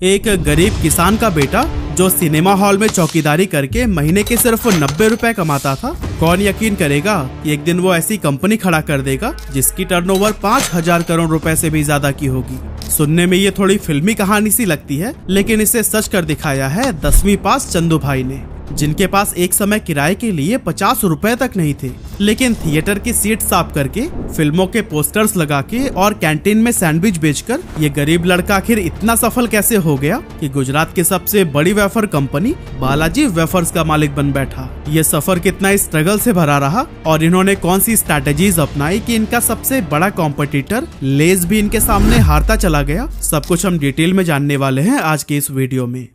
एक गरीब किसान का बेटा जो सिनेमा हॉल में चौकीदारी करके महीने के सिर्फ 90 रुपए कमाता था, कौन यकीन करेगा कि एक दिन वो ऐसी कंपनी खड़ा कर देगा जिसकी टर्नओवर 5,000 करोड़ रुपए से भी ज्यादा की होगी। सुनने में ये थोड़ी फिल्मी कहानी सी लगती है, लेकिन इसे सच कर दिखाया है 10वीं पास चंदू भाई ने, जिनके पास एक समय किराए के लिए 50 रुपए तक नहीं थे, लेकिन थिएटर की सीट साफ करके, फिल्मों के पोस्टर्स लगा के और कैंटीन में सैंडविच बेचकर ये गरीब लड़का आखिर इतना सफल कैसे हो गया कि गुजरात की सबसे बड़ी वेफर कंपनी बालाजी वेफर्स का मालिक बन बैठा। ये सफर कितना स्ट्रगल से भरा रहा और इन्होंने कौन सी स्ट्रैटेजीज अपनाई कि इनका सबसे बड़ा कॉम्पिटिटर लेज भी इनके सामने हारता चला गया, सब कुछ हम डिटेल में जानने वाले हैं आज के इस वीडियो में।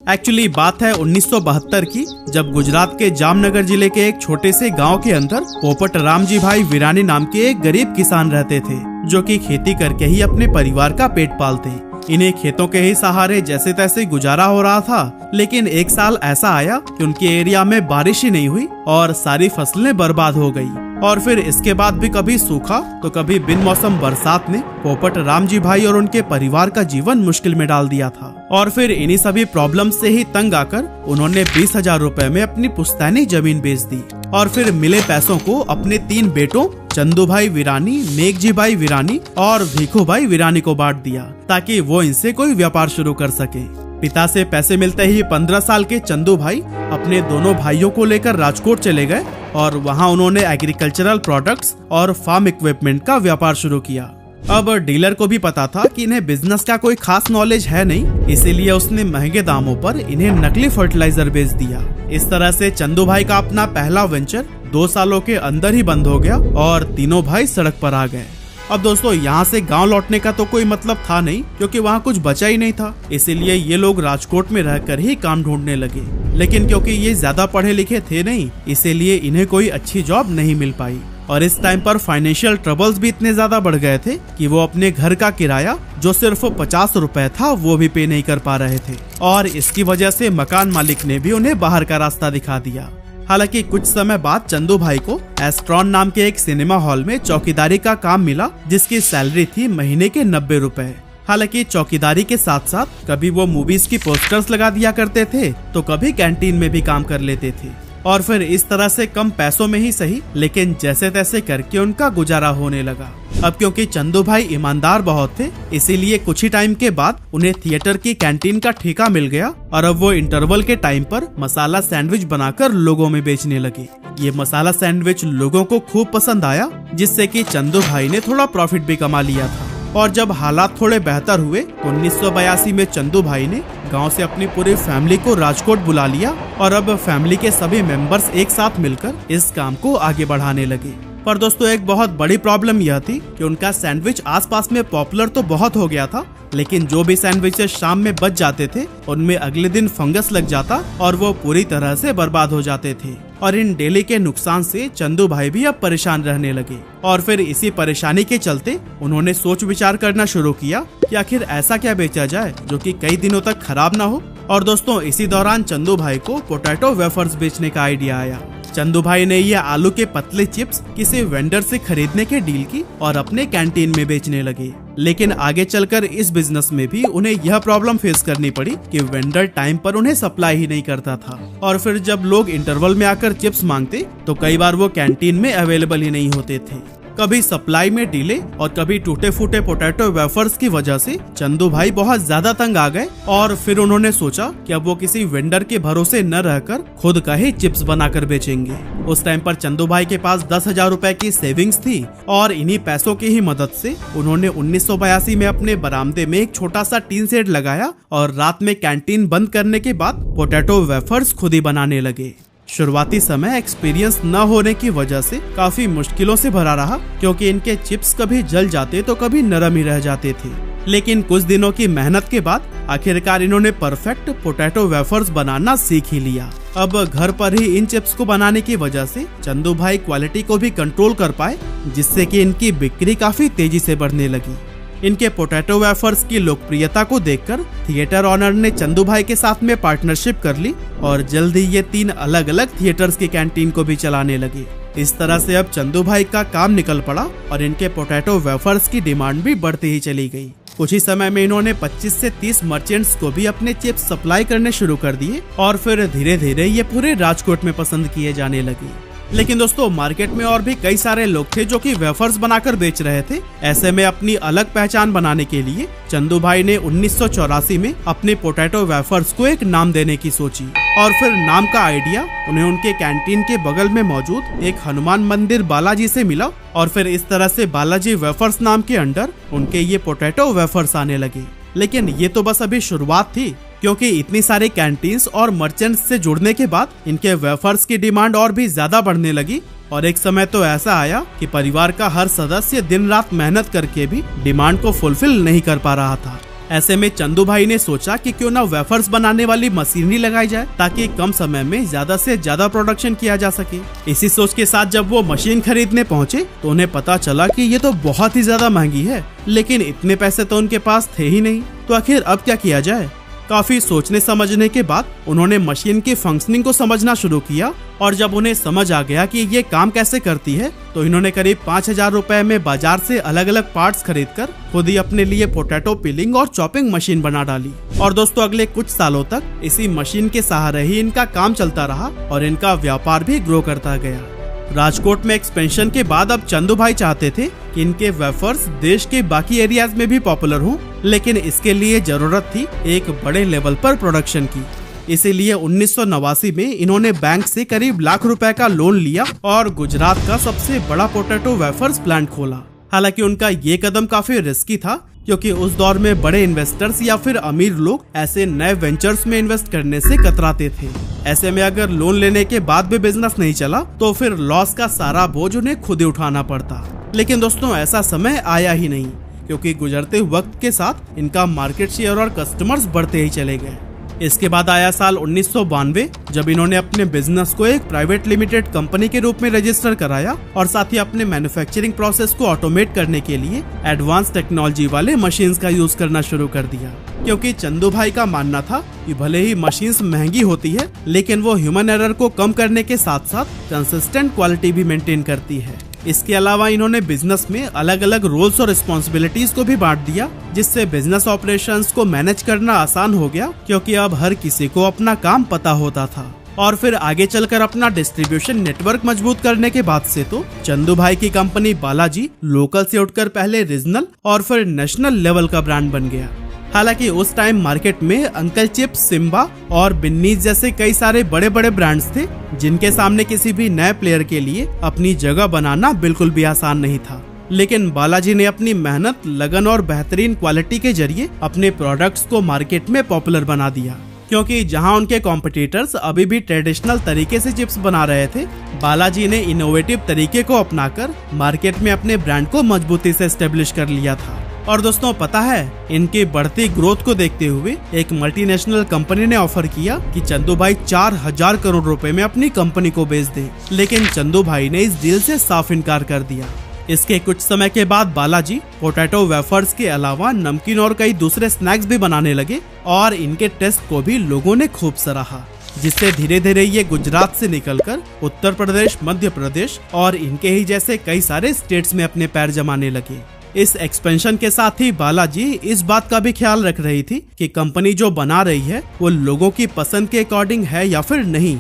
एक्चुअली बात है 1972 की, जब गुजरात के जामनगर जिले के एक छोटे से गांव के अंदर पोपट रामजी भाई वीरानी नाम के एक गरीब किसान रहते थे, जो कि खेती करके ही अपने परिवार का पेट पालते। इन्हें खेतों के ही सहारे जैसे तैसे गुजारा हो रहा था, लेकिन एक साल ऐसा आया कि उनके एरिया में बारिश ही नहीं हुई और सारी फसलें बर्बाद हो गई। और फिर इसके बाद भी कभी सूखा तो कभी बिन मौसम बरसात ने पोपट रामजी भाई और उनके परिवार का जीवन मुश्किल में डाल दिया था। और फिर इन्हीं सभी प्रॉब्लम से ही तंग आकर उन्होंने 20,000 रुपए में अपनी पुश्तैनी जमीन बेच दी और फिर मिले पैसों को अपने 3 बेटों चंदू भाई वीरानी, नेकजी भाई वीरानी और भीखू भाई वीरानी को बांट दिया, ताकि वो इनसे कोई व्यापार शुरू कर सके। पिता से पैसे मिलते ही 15 साल के चंदू भाई अपने दोनों भाइयों को लेकर राजकोट चले गए और वहां उन्होंने एग्रीकल्चरल प्रोडक्ट्स और फार्म इक्विपमेंट का व्यापार शुरू किया। अब डीलर को भी पता था कि इन्हें बिजनेस का कोई खास नॉलेज है नहीं, इसीलिए उसने महंगे दामों पर इन्हें नकली फर्टिलाइजर बेच दिया। इस तरह से चंदू भाई का अपना पहला वेंचर 2 सालों के अंदर ही बंद हो गया और तीनों भाई सड़क पर आ गए। अब दोस्तों, यहाँ से गांव लौटने का तो कोई मतलब था नहीं, क्योंकि वहाँ कुछ बचा ही नहीं था, इसीलिए ये लोग राजकोट में रहकर ही काम ढूंढने लगे। लेकिन क्योंकि ये ज्यादा पढ़े लिखे थे नहीं, इसीलिए इन्हें कोई अच्छी जॉब नहीं मिल पाई। और इस टाइम पर फाइनेंशियल ट्रबल्स भी इतने ज्यादा बढ़ गए थे कि वो अपने घर का किराया जो सिर्फ 50 रुपए था वो भी पे नहीं कर पा रहे थे, और इसकी वजह से मकान मालिक ने भी उन्हें बाहर का रास्ता दिखा दिया। हालांकि कुछ समय बाद चंदू भाई को एस्ट्रॉन नाम के एक सिनेमा हॉल में चौकीदारी का काम मिला, जिसकी सैलरी थी महीने के 90 रुपए। हालांकि चौकीदारी के साथ साथ कभी वो मूवीज की पोस्टर्स लगा दिया करते थे तो कभी कैंटीन में भी काम कर लेते थे, और फिर इस तरह से कम पैसों में ही सही, लेकिन जैसे तैसे करके उनका गुजारा होने लगा। अब क्योंकि चंदू भाई ईमानदार बहुत थे, इसीलिए कुछ ही टाइम के बाद उन्हें थिएटर की कैंटीन का ठेका मिल गया और अब वो इंटरवल के टाइम पर मसाला सैंडविच बनाकर लोगों में बेचने लगे। ये मसाला सैंडविच लोगों को खूब पसंद आया, जिससे कि चंदू भाई ने थोड़ा प्रॉफिट भी कमा लिया था। और जब हालात थोड़े बेहतर हुए, 1982 में चंदू भाई ने गांव से अपनी पूरी फैमिली को राजकोट बुला लिया और अब फैमिली के सभी मेंबर्स एक साथ मिलकर इस काम को आगे बढ़ाने लगे। पर दोस्तों, एक बहुत बड़ी प्रॉब्लम यह थी कि उनका सैंडविच आसपास में पॉपुलर तो बहुत हो गया था, लेकिन जो भी सैंडविचेस शाम में बच जाते थे उनमें अगले दिन फंगस लग जाता और वो पूरी तरह से बर्बाद हो जाते थे। और इन डेली के नुकसान से चंदू भाई भी अब परेशान रहने लगे और फिर इसी परेशानी के चलते उन्होंने सोच विचार करना शुरू किया कि आखिर ऐसा क्या बेचा जाए जो कि कई दिनों तक खराब ना हो। और दोस्तों, इसी दौरान चंदू भाई को पोटैटो वेफर्स बेचने का आइडिया आया। चंदू भाई ने ये आलू के पतले चिप्स किसी वेंडर से खरीदने के डील की और अपने कैंटीन में बेचने लगे। लेकिन आगे चलकर इस बिजनेस में भी उन्हें यह प्रॉब्लम फेस करनी पड़ी कि वेंडर टाइम पर उन्हें सप्लाई ही नहीं करता था, और फिर जब लोग इंटरवल में आकर चिप्स मांगते तो कई बार वो कैंटीन में अवेलेबल ही नहीं होते थे। कभी सप्लाई में डिले और कभी टूटे फूटे पोटैटो वेफर्स की वजह से चंदू भाई बहुत ज्यादा तंग आ गए और फिर उन्होंने सोचा कि अब वो किसी वेंडर के भरोसे न रहकर खुद का ही चिप्स बनाकर बेचेंगे। उस टाइम पर चंदू भाई के पास 10,000 रुपए की सेविंग्स थी और इन्हीं पैसों की ही मदद से उन्होंने 1982 में अपने बरामदे में एक छोटा सा टीन शेड लगाया और रात में कैंटीन बंद करने के बाद पोटैटो वेफर्स खुद ही बनाने लगे। शुरुआती समय एक्सपीरियंस न होने की वजह से काफी मुश्किलों से भरा रहा, क्योंकि इनके चिप्स कभी जल जाते तो कभी नरम ही रह जाते थे। लेकिन कुछ दिनों की मेहनत के बाद आखिरकार इन्होंने परफेक्ट पोटैटो वेफर्स बनाना सीख ही लिया। अब घर पर ही इन चिप्स को बनाने की वजह से चंदू भाई क्वालिटी को भी कंट्रोल कर पाए, जिससे कि इनकी बिक्री काफी तेजी से बढ़ने लगी। इनके पोटैटो वेफर्स की लोकप्रियता को देखकर थिएटर ऑनर ने चंदू भाई के साथ में पार्टनरशिप कर ली और जल्द ही ये 3 अलग अलग थिएटर्स की कैंटीन को भी चलाने लगे। इस तरह से अब चंदू भाई का काम निकल पड़ा और इनके पोटैटो वेफर्स की डिमांड भी बढ़ती ही चली गई। कुछ ही समय में इन्होंने 25 से 30 मर्चेंट्स को भी अपने चिप्स सप्लाई करने शुरू कर दिए और फिर धीरे धीरे ये पूरे राजकोट में पसंद किए जाने लगे। लेकिन दोस्तों मार्केट में और भी कई सारे लोग थे जो कि वेफर्स बनाकर बेच रहे थे। ऐसे में अपनी अलग पहचान बनाने के लिए चंदू भाई ने 1984 में अपने पोटैटो वेफर्स को एक नाम देने की सोची और फिर नाम का आइडिया उन्हें उनके कैंटीन के बगल में मौजूद एक हनुमान मंदिर बालाजी से मिला और फिर इस तरह से बालाजी वेफर्स नाम के अंडर उनके ये पोटैटो वेफर्स आने लगे। लेकिन ये तो बस अभी शुरुआत थी, क्योंकि इतनी सारी कैंटीन्स और मर्चेंट्स से जुड़ने के बाद इनके वेफर्स की डिमांड और भी ज्यादा बढ़ने लगी और एक समय तो ऐसा आया कि परिवार का हर सदस्य दिन रात मेहनत करके भी डिमांड को फुलफिल नहीं कर पा रहा था। ऐसे में चंदू भाई ने सोचा कि क्यों ना वेफर्स बनाने वाली मशीनरी लगाई जाए ताकि कम समय में ज्यादा से ज्यादा प्रोडक्शन किया जा सके। इसी सोच के साथ जब वो मशीन खरीदने पहुंचे तो उन्हें पता चला कि ये तो बहुत ही ज्यादा महंगी है, लेकिन इतने पैसे तो उनके पास थे ही नहीं। तो आखिर अब क्या किया जाए? काफी सोचने समझने के बाद उन्होंने मशीन की फंक्शनिंग को समझना शुरू किया और जब उन्हें समझ आ गया कि ये काम कैसे करती है तो इन्होंने करीब 5000 रुपए में बाजार से अलग अलग पार्ट्स खरीदकर खुद ही अपने लिए पोटैटो पिलिंग और चॉपिंग मशीन बना डाली। और दोस्तों अगले कुछ सालों तक इसी मशीन के सहारे ही इनका काम चलता रहा और इनका व्यापार भी ग्रो करता गया। राजकोट में एक्सपेंशन के बाद अब चंदू भाई चाहते थे कि इनके वेफर्स देश के बाकी एरियाज में भी पॉपुलर हों, लेकिन इसके लिए जरूरत थी एक बड़े लेवल पर प्रोडक्शन की। इसीलिए 1989 में इन्होंने बैंक से करीब लाख रुपए का लोन लिया और गुजरात का सबसे बड़ा पोटैटो वेफर्स प्लांट खोला। हालांकि उनका ये कदम काफी रिस्की था, क्योंकि उस दौर में बड़े इन्वेस्टर्स या फिर अमीर लोग ऐसे नए वेंचर्स में इन्वेस्ट करने से कतराते थे। ऐसे में अगर लोन लेने के बाद भी बिजनेस नहीं चला तो फिर लॉस का सारा बोझ उन्हें खुद ही उठाना पड़ता। लेकिन दोस्तों ऐसा समय आया ही नहीं, क्योंकि गुजरते वक्त के साथ इनका मार्केट शेयर और कस्टमर्स बढ़ते ही चले गए। इसके बाद आया साल 1992, जब इन्होंने अपने बिजनेस को एक प्राइवेट लिमिटेड कंपनी के रूप में रजिस्टर कराया और साथ ही अपने मैन्युफैक्चरिंग प्रोसेस को ऑटोमेट करने के लिए एडवांस टेक्नोलॉजी वाले मशीन्स का यूज करना शुरू कर दिया। क्योंकि चंदू भाई का मानना था कि भले ही मशीन्स महंगी होती है, लेकिन वो ह्यूमन एरर को कम करने के साथ साथ कंसिस्टेंट क्वालिटी भी मेंटेन करती है। इसके अलावा इन्होंने बिजनेस में अलग अलग रोल्स और रिस्पॉन्सिबिलिटीज को भी बांट दिया, जिससे बिजनेस ऑपरेशंस को मैनेज करना आसान हो गया, क्योंकि अब हर किसी को अपना काम पता होता था। और फिर आगे चलकर अपना डिस्ट्रीब्यूशन नेटवर्क मजबूत करने के बाद से तो चंदू भाई की कंपनी बालाजी लोकल से उठकर पहले रीजनल और फिर नेशनल लेवल का ब्रांड बन गया। हालांकि उस टाइम मार्केट में अंकल चिप्स, सिम्बा और बिन्नीज जैसे कई सारे बड़े बड़े ब्रांड्स थे, जिनके सामने किसी भी नए प्लेयर के लिए अपनी जगह बनाना बिल्कुल भी आसान नहीं था। लेकिन बालाजी ने अपनी मेहनत, लगन और बेहतरीन क्वालिटी के जरिए अपने प्रोडक्ट्स को मार्केट में पॉपुलर बना दिया। क्योंकि जहां उनके कॉम्पिटिटर्स अभी भी ट्रेडिशनल तरीके से चिप्स बना रहे थे, बालाजी ने इनोवेटिव तरीके को अपनाकर मार्केट में अपने ब्रांड को मजबूती से एस्टेब्लिश कर लिया था। और दोस्तों पता है, इनकी बढ़ती ग्रोथ को देखते हुए एक मल्टीनेशनल कंपनी ने ऑफर किया कि चंदू भाई 4000 करोड़ रुपए में अपनी कंपनी को बेच दें, लेकिन चंदू भाई ने इस डील से साफ इनकार कर दिया। इसके कुछ समय के बाद बालाजी पोटैटो वेफर्स के अलावा नमकीन और कई दूसरे स्नैक्स भी बनाने लगे और इनके टेस्ट को भी लोगों ने खूब सराहा, जिससे धीरे धीरे ये गुजरात से निकलकर उत्तर प्रदेश, मध्य प्रदेश और इनके ही जैसे कई सारे स्टेट्स में अपने पैर जमाने लगे। इस एक्सपेंशन के साथ ही बालाजी इस बात का भी ख्याल रख रही थी कि कंपनी जो बना रही है वो लोगों की पसंद के अकॉर्डिंग है या फिर नहीं,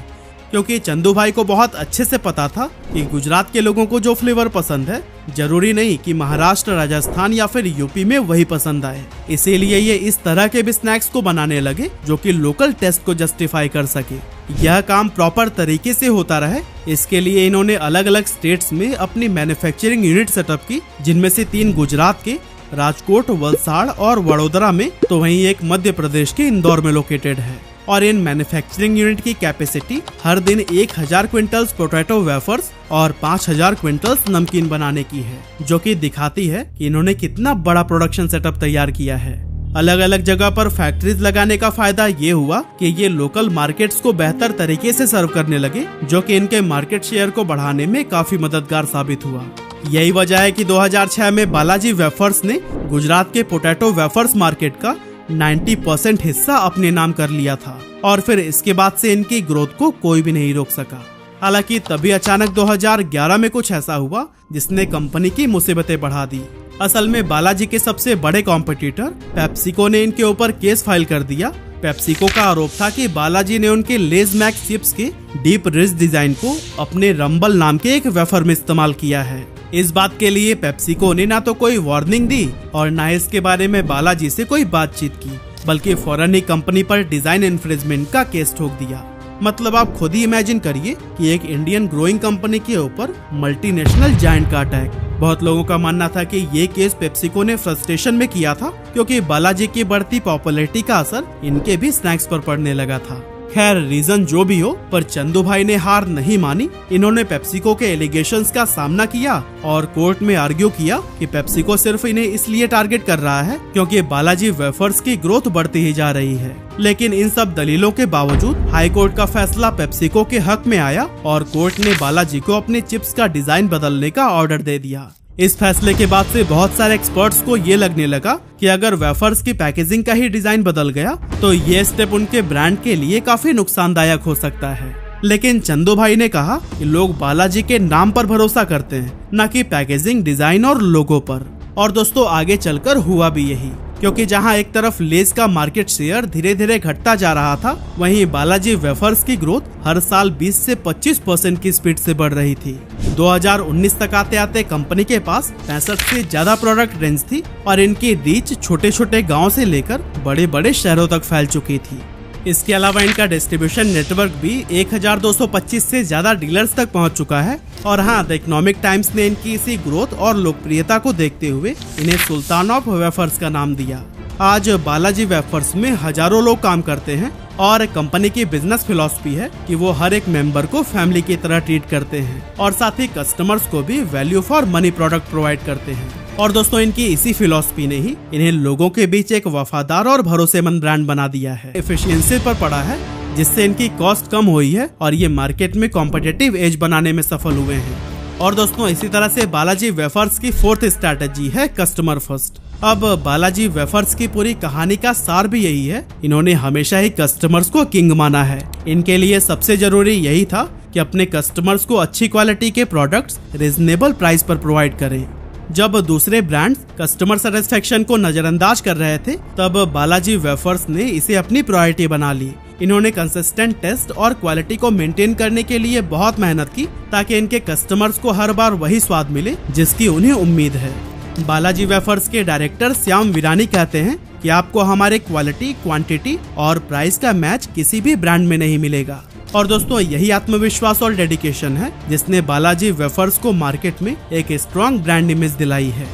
क्योंकि चंदू भाई को बहुत अच्छे से पता था कि गुजरात के लोगों को जो फ्लेवर पसंद है जरूरी नहीं कि महाराष्ट्र, राजस्थान या फिर यूपी में वही पसंद आए। इसीलिए ये इस तरह के भी स्नैक्स को बनाने लगे जो कि लोकल टेस्ट को जस्टिफाई कर सके। यह काम प्रॉपर तरीके से होता रहे, इसके लिए इन्होंने अलग अलग स्टेट्स में अपनी मैन्युफैक्चरिंग यूनिट सेटअप की, जिनमें से 3 गुजरात के राजकोट, वलसाड़ और वडोदरा में, तो वहीं एक मध्य प्रदेश के इंदौर में लोकेटेड है। और इन मैन्युफैक्चरिंग यूनिट की कैपेसिटी हर दिन 1000 क्विंटल्स पोटैटो वेफर्स और 5000 क्विंटल्स नमकीन बनाने की है, जो कि दिखाती है कि इन्होंने कितना बड़ा प्रोडक्शन सेटअप तैयार किया है। अलग अलग जगह पर फैक्ट्रीज लगाने का फायदा ये हुआ कि ये लोकल मार्केट्स को बेहतर तरीके से सर्व करने लगे, जो कि इनके मार्केट शेयर को बढ़ाने में काफी मददगार साबित हुआ। यही वजह है कि 2006 में बालाजी वेफर्स ने गुजरात के पोटैटो वेफर्स मार्केट का 90% हिस्सा अपने नाम कर लिया था और फिर इसके बाद से इनकी ग्रोथ को कोई भी नहीं रोक सका। हालांकि तभी अचानक 2011 में कुछ ऐसा हुआ जिसने कंपनी की मुसीबतें बढ़ा दी, असल में बालाजी के सबसे बड़े कॉम्पिटिटर पेप्सिको ने इनके ऊपर केस फाइल कर दिया। पेप्सिको का आरोप था कि बालाजी ने उनके लेज मैक्स चिप्स के डीप रिच डिजाइन को अपने रंबल नाम के एक वेफर में इस्तेमाल किया है। इस बात के लिए पेप्सिको ने ना तो कोई वार्निंग दी और ना इसके बारे में बालाजी से कोई बातचीत की, बल्कि फौरन ही कंपनी पर डिजाइन इन्फ्रिंजमेंट का केस ठोक दिया। मतलब आप खुद ही इमेजिन करिए कि एक इंडियन ग्रोइंग कंपनी के ऊपर मल्टीनेशनल जायंट का अटैक। बहुत लोगों का मानना था कि ये केस पेप्सिको ने फ्रस्ट्रेशन में किया था, क्योंकि बालाजी की बढ़ती पॉपुलैरिटी का असर इनके भी स्नैक्स पर पड़ने लगा था। खैर रीजन जो भी हो, पर चंदू भाई ने हार नहीं मानी। इन्होंने पेप्सिको के एलिगेशंस का सामना किया और कोर्ट में आर्ग्यू किया कि पेप्सिको सिर्फ इन्हें इसलिए टारगेट कर रहा है क्योंकि बालाजी वेफर्स की ग्रोथ बढ़ती ही जा रही है। लेकिन इन सब दलीलों के बावजूद हाई कोर्ट का फैसला पेप्सिको के हक में आया और कोर्ट ने बालाजी को अपने चिप्स का डिजाइन बदलने का ऑर्डर दे दिया। इस फैसले के बाद से बहुत सारे एक्सपर्ट्स को ये लगने लगा कि अगर वेफर्स की पैकेजिंग का ही डिजाइन बदल गया तो ये स्टेप उनके ब्रांड के लिए काफी नुकसानदायक हो सकता है। लेकिन चंदू भाई ने कहा कि लोग बालाजी के नाम पर भरोसा करते हैं, न कि पैकेजिंग, डिजाइन और लोगो पर। और दोस्तों आगे चलकर हुआ भी यही, क्योंकि जहां एक तरफ लेज का मार्केट शेयर धीरे धीरे घटता जा रहा था, वहीं बालाजी वेफर्स की ग्रोथ हर साल 20 से 25% की स्पीड से बढ़ रही थी। 2019 तक आते आते कंपनी के पास 65 से ज्यादा प्रोडक्ट रेंज थी और इनकी रीच छोटे छोटे गाँव से लेकर बड़े बड़े शहरों तक फैल चुकी थी। इसके अलावा इनका डिस्ट्रीब्यूशन नेटवर्क भी 1225 से ज्यादा डीलर्स तक पहुंच चुका है। और हाँ, द इकोनॉमिक टाइम्स ने इनकी इसी ग्रोथ और लोकप्रियता को देखते हुए इन्हें सुल्तान ऑफ वेफर्स का नाम दिया। आज बालाजी वेफर्स में हजारों लोग काम करते हैं और कंपनी की बिजनेस फिलॉसफी है कि वो हर एक मेंबर को फैमिली की तरह ट्रीट करते हैं और साथ ही कस्टमर्स को भी value for money product provide करते हैं। और दोस्तों इनकी इसी फिलॉसफी ने ही इन्हें लोगों के बीच एक वफादार और भरोसेमंद ब्रांड बना दिया है। एफिशिएंसी पर पड़ा है, जिससे इनकी कॉस्ट कम हुई है और ये मार्केट में कॉम्पिटिटिव एज बनाने में सफल हुए हैं। और दोस्तों इसी तरह से बालाजी वेफर्स की फोर्थ स्ट्रैटेजी है कस्टमर फर्स्ट। अब बालाजी वेफर्स की पूरी कहानी का सार भी यही है, इन्होंने हमेशा ही कस्टमर्स को किंग माना है। इनके लिए सबसे जरूरी यही था कि अपने कस्टमर्स को अच्छी क्वालिटी के प्रोडक्ट्स रिजनेबल प्राइस पर प्रोवाइड करें। जब दूसरे ब्रांड्स कस्टमर सेटिस्फेक्शन को नजरअंदाज कर रहे थे, तब बालाजी वेफर्स ने इसे अपनी प्रायोरिटी बना ली। इन्होंने कंसिस्टेंट टेस्ट और क्वालिटी को मेंटेन करने के लिए बहुत मेहनत की, ताकि इनके कस्टमर्स को हर बार वही स्वाद मिले जिसकी उन्हें उम्मीद है। बालाजी वेफर्स के डायरेक्टर श्याम वीरानी कहते हैं कि आपको हमारे क्वालिटी, क्वांटिटी और प्राइस का मैच किसी भी ब्रांड में नहीं मिलेगा। और दोस्तों यही आत्मविश्वास और डेडिकेशन है जिसने बालाजी वेफर्स को मार्केट में एक स्ट्रॉन्ग ब्रांड इमेज दिलाई है।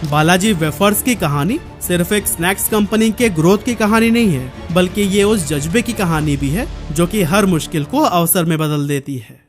बालाजी वेफर्स की कहानी सिर्फ एक स्नैक्स कंपनी के ग्रोथ की कहानी नहीं है, बल्कि ये उस जज्बे की कहानी भी है जो कि हर मुश्किल को अवसर में बदल देती है।